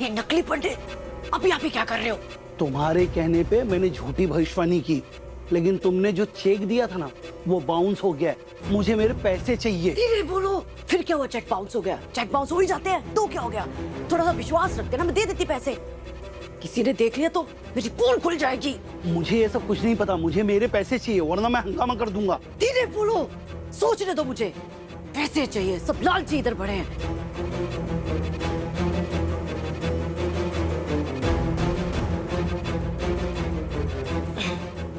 ये नकली पंडित, अभी आप ही क्या कर रहे हो? तुम्हारे कहने पे मैंने झूठी भविष्यवाणी की, लेकिन तुमने जो चेक दिया था ना वो बाउंस हो गया है। मुझे मेरे पैसे चाहिए। धीरे बोलो। फिर क्या हुआ? चेक बाउंस हो गया? चेक बाउंस हो ही जाते हैं, तो क्या हो गया? थोड़ा सा विश्वास रखते ना, मैं दे देती पैसे। किसी ने देख लिया तो मेरी पोल खुल जाएगी। मुझे ये सब कुछ नहीं पता, मुझे मेरे पैसे चाहिए वरना मैं हंगामा कर दूंगा। धीरे बोलो, सोचने दो मुझे। पैसे चाहिए, सब लालची इधर बढ़े हैं।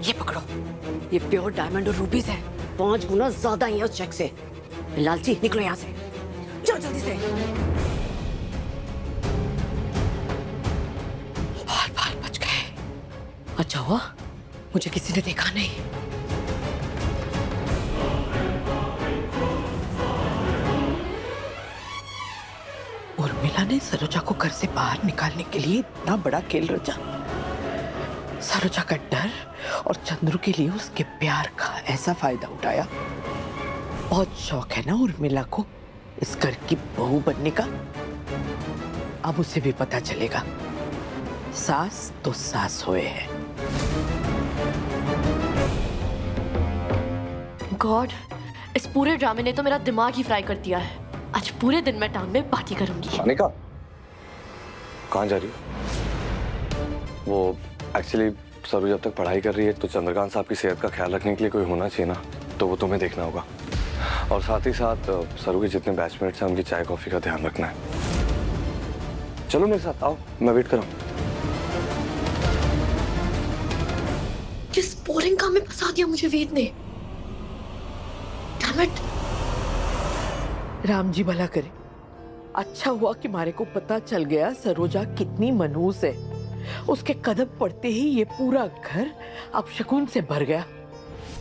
ये पकड़ो, ये प्योर डायमंड और रूबीज है, 5 गुना ज्यादा ही है उस चेक से। लालची, निकलो यहाँ से, चलो जल्दी से। बाल बाल बच गए। अच्छा हुआ मुझे किसी ने देखा नहीं। उर्मिला ने सरोजा को घर से बाहर निकालने के लिए इतना बड़ा खेल रचा। सरोजा का डर और चंद्रू के लिए उसके प्यार का ऐसा फायदा उठाया। बहुत शौक है ना उर्मिला को इस घर की बहू बनने का। अब उसे भी पता चलेगा, सास तो सास होए है। गॉड, इस पूरे ड्रामे ने तो मेरा दिमाग ही फ्राई कर दिया है। आज पूरे दिन मैं टांग में पार्टी करूंगी। अनिका, कहाँ जा रही हो? वो एक्चुअली सरू जब तक पढ़ाई कर रही है तो चंद्रकांत साहब की सेहत का ख्याल रखने के लिए कोई होना चाहिए ना, तो वो तुम्हें देखना होगा। और साथ ही साथ सरू के जितने बैचमेट्स हैं उनकी चाय कॉफी का ध्यान रखना है। चलो मेरे साथ आओ, मैं वेट कर रहा हूँ। किस बोरिंग काम में फंसा दिया मुझे वेद ने। Damn it! राम जी भला करे। अच्छा हुआ कि मारे को पता चल गया सरोजा कितनी मनहूस है। उसके कदम पड़ते ही ये पूरा घर अपशकुन से भर गया।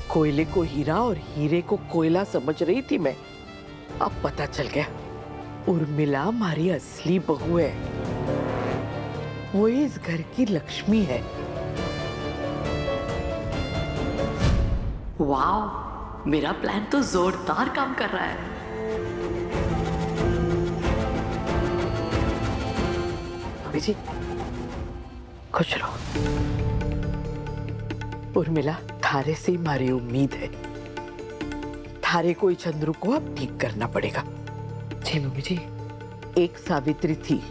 कोयले को हीरा और हीरे को कोयला समझ रही थी मैं, अब पता चल गया उर्मिला हमारी असली बहू है। वो इस घर की लक्ष्मी है। वाह, मेरा प्लान तो जोरदार काम कर रहा है। अभी जी खुश रहो। उर्मिला, थारे से हमारी उम्मीद है। थारे को ही चंद्रू को अब ठीक करना पड़ेगा। जी मम्मी जी। एक सावित्री थी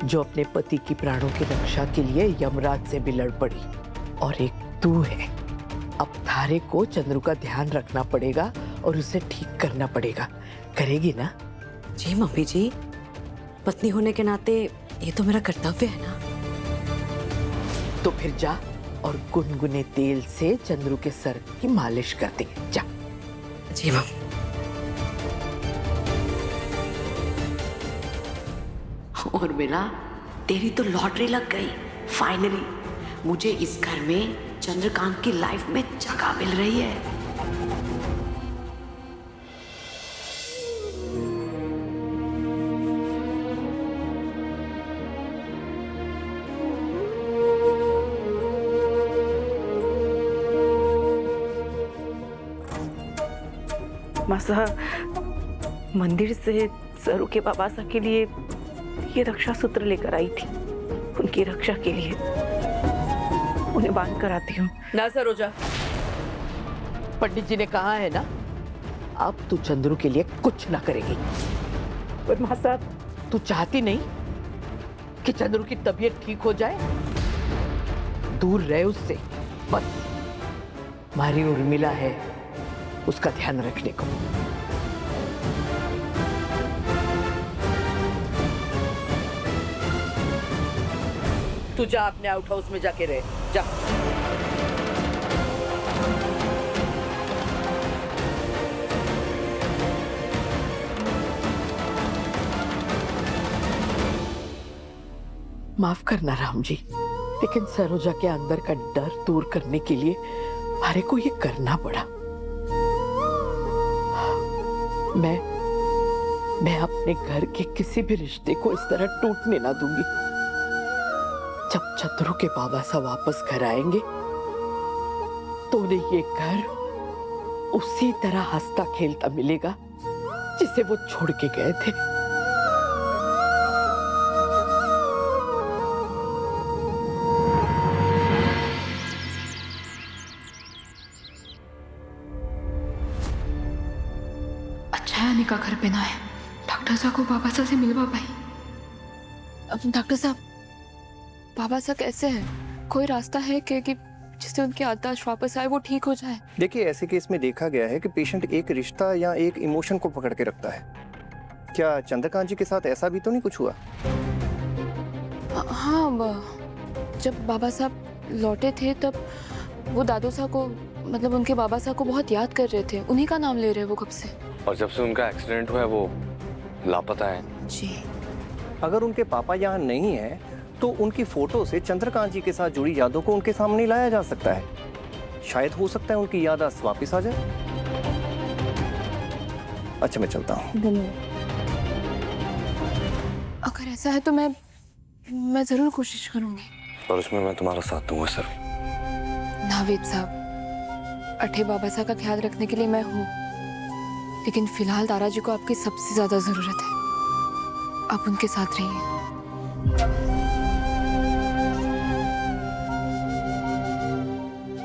जो अपने पति की प्राणों की रक्षा के लिए यमराज से भी लड़ पड़ी, और एक तू है। अब थारे को चंद्रू का ध्यान रखना पड़ेगा और उसे ठीक करना पड़ेगा। करेगी ना? जी मम्मी जी, पत्नी होने के नाते ये तो मेरा कर्तव्य है ना। तो फिर जा और गुनगुने तेल से चंद्रू के सर की मालिश कर दे। जा। जी मम्मी। और मेरा, तेरी तो लॉटरी लग गई फाइनली। मुझे इस घर में चंद्रकांत की लाइफ में जगह मिल रही है। मासा मंदिर से सरू के बाबासा के लिए ये रक्षा सूत्र लेकर आई थी, उनकी रक्षा के लिए। उन्हें बांध कर आती हूँ। ना सरोजा, पंडित जी ने कहा है ना, अब तू चंद्रू के लिए कुछ ना करेगी। पर मासा, तू चाहती नहीं कि चंद्रू की तबीयत ठीक हो जाए? दूर रहे उससे बस। हमारी उर्मिला है उसका ध्यान रखने को। तू जा अपने आउट हाउस में जाके रहे, जा। माफ करना राम जी, लेकिन सरोजा के अंदर का डर दूर करने के लिए हमारे को ये करना पड़ा। मैं अपने घर के किसी भी रिश्ते को इस तरह टूटने ना दूंगी। जब चंद्रू के बाबा सा वापस घर आएंगे तो उन्हें ये घर उसी तरह हंसता खेलता मिलेगा जिसे वो छोड़ के गए थे। का घर पे ना है। डॉक्टर साहब को बाबा साहब से मिलवा पाई। अब डॉक्टर साहब, बाबा साहब कैसे हैं? कोई रास्ता है कि जिससे उनकी याददाश्त वापस आए, वो ठीक हो जाए? देखिए, ऐसे केस में देखा गया है कि पेशेंट एक रिश्ता या एक इमोशन को पकड़ के रखता है। क्या चंद्रकांत जी के साथ ऐसा भी तो नहीं कुछ हुआ? हाँ, जब बाबा साहब लौटे थे तब वो दादू साहब को, मतलब उनके बाबा साहब को बहुत याद कर रहे थे। उन्हीं का नाम ले रहे हैं वो कब से। और जब से उनका एक्सीडेंट हुआ है वो लापता है। जी। अगर उनके पापा यहाँ नहीं है तो उनकी फोटो से चंद्रकांत जी के साथ जुड़ी यादों को उनके सामने लाया जा सकता है। शायद हो सकता है उनकी याददाश्त वापस आ जाए। अच्छा, मैं चलता हूँ। अगर ऐसा है तो मैं जरूर कोशिश करूंगी। और उसमें मैं तुम्हारा साथ दूंगा सर। नावेद साहब, अठे बाबा साहब का ख्याल रखने के लिए मैं हूँ, लेकिन फिलहाल दारा जी को आपकी सबसे ज्यादा जरूरत है। आप उनके साथ रहिए।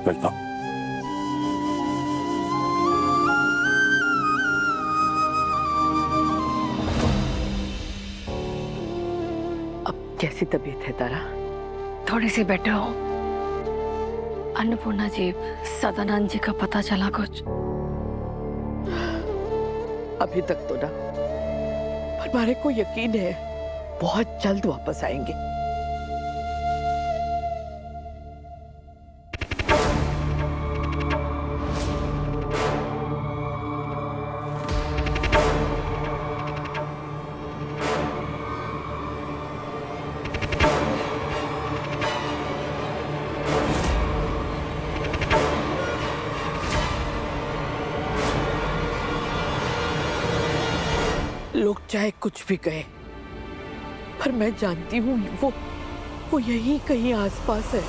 मिलता हूँ। अब कैसी तबीयत है तारा? थोड़ी सी बेटर हो। अन्नपूर्णा जी, सदानंद जी का पता चला कुछ? अभी तक तो ना, पर हमारे को यकीन है बहुत जल्द वापस आएंगे। लोग चाहे कुछ भी कहें, पर मैं जानती हूँ वो यहीं कहीं आसपास है।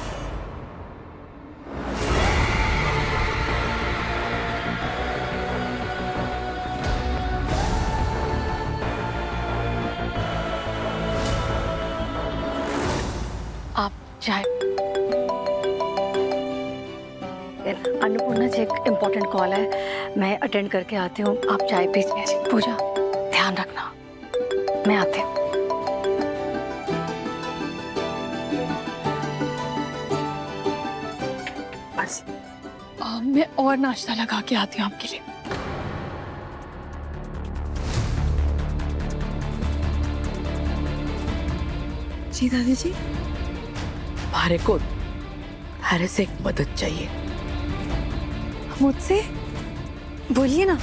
आप चाय। अन्नपूर्णा जी, एक इम्पोर्टेंट कॉल है, मैं अटेंड करके आती हूँ। आप चाय पीजिए। पूजा, ध्यान रखना, मैं आती हूँ। मैं और नाश्ता लगा के आती हूँ आपके लिए। जी दादी जी। हमारे को हरे से एक मदद चाहिए। मुझसे बोलिए ना।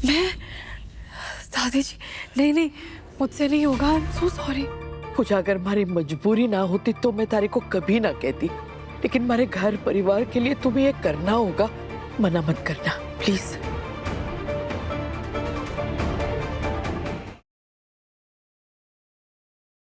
मैं दादी जी, नहीं, मुझसे नहीं होगा। I am so sorry. पूजा, अगर हमारी मजबूरी ना होती तो मैं तारे को कभी ना कहती, लेकिन हमारे घर परिवार के लिए तुम्हें ये करना होगा। मना मत करना प्लीज।